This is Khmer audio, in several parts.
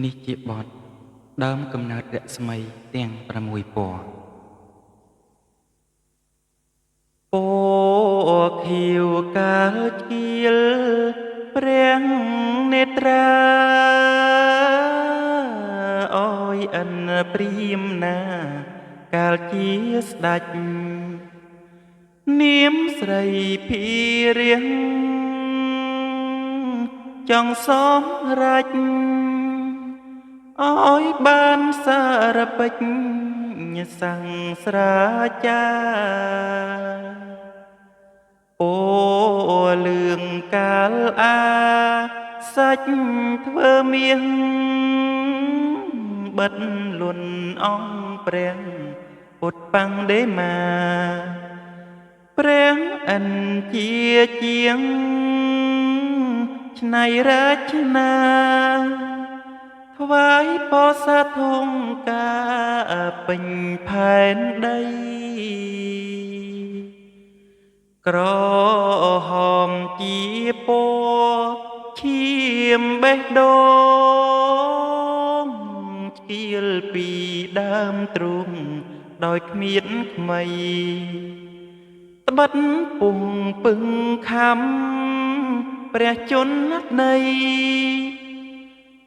នេះជាបទដើមកំណើតរស្មីទាំង6ពណ៌ពណ៌ខៀវកាលជៀលព្រះនេត្រាអើយអិនព្រាមណាកាលជាស្ដេចនាមស្រីភីរៀងចង់សមរាច់អើយបានសារពេចសង្ស្រាចាអូលឿងកាលអាសាច់ធ្វើមាសបិទលន់អង្គព្រះពុទ្ធបង្ដេមាព្រះអិនជាជាងឆ្នៃរាជនាថ្វាយពោធិ៍ធំការពេញផែនដីក្រហមជាពណ៌ឈាមបេះដូងឆ្កៀលពីដើមទ្រូងដោយគ្មានខ្មៃត្បិតពុំពឹងខំព្រះជន្មនៃ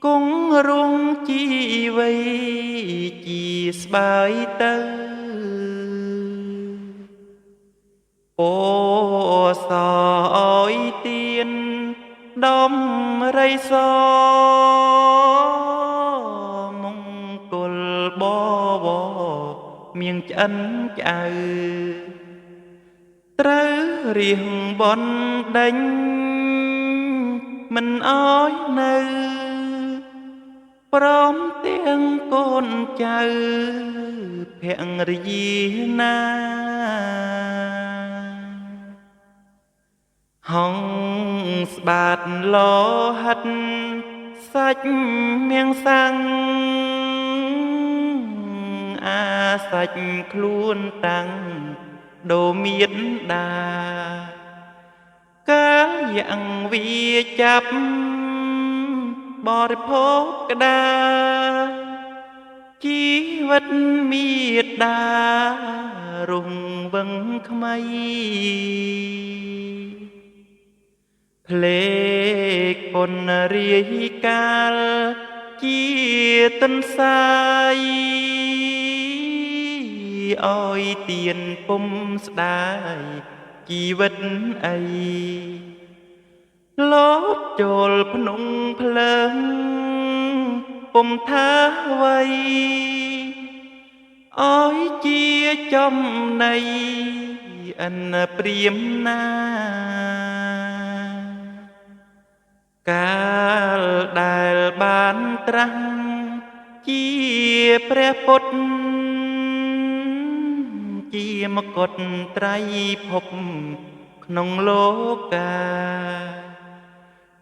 គង់រងជីវ័យជាស្បើយទៅអូសអើយទៀនដំរីសមង្គលបវមៀងឆ្អិនឆ្អៅត្រូវរៀងបនដេញមិនអើយនៅព្រមទាំងកូនចៅភរិយាណាហងស្បាតលោហិតសាច់មៀងសាំងអាសាច់ខ្លួនតាំងដូមៀតដាកាលយ៉ាងវាចាប់បរិភោគក្តាជីវិតមេដារងវឹងខ្មៃភ្លេចពុនរាយកាលជាទន្សាយអើយទៀនពុំស្ដាយជីវិតអីលោតចូលភ្នំភ្លើងពុំថាអ្វីអើយជាចំណៃអនព្រាមណាកាលដែលបានត្រាស់ជាព្រះពុទ្ធជាមកុដត្រៃភពក្នុងលោកា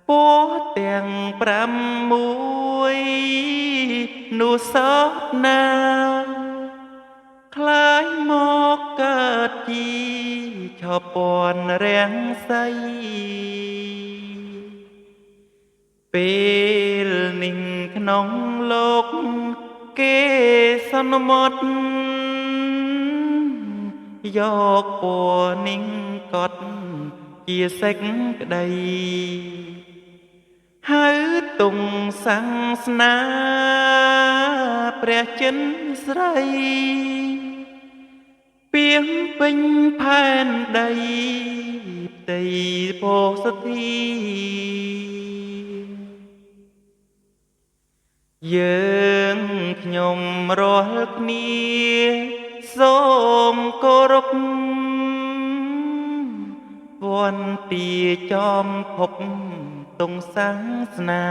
ពោះទាំង6នោះសោតណាคล้ายមកកើតជាឆពាន់រាំងសីពេលនេះក្នុងលោកគេសន្មត់យកពណ៌នេះកត់ជាសេចក្តីហៅទុំសាសនាព្រះចិនស្រីពីងពេញផែនដីផ្ទៃពោធិ៍ធីយើងខ្ញុំរាល់គ្នាសូមគោរពវន្តាចំភពតុងសាសនា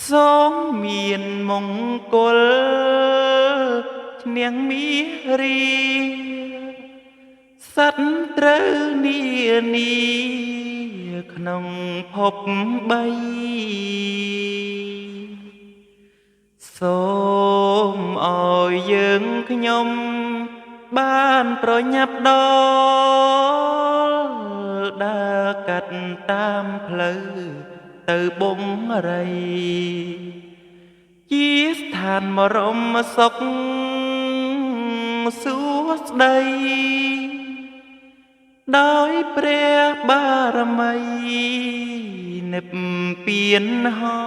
សូមមានមង្គលឈ្នះមារីសត្វត្រូវនានីក្នុងភព3សូមឲ្យយើងខ្ញុំបានប្រញាប់ដល់ដើរកាត់តាមផ្លូវ ទៅបំរីជាស្ថានមរមសុខសួស្ដីដោយព្រះបារមីនិព្វានហោ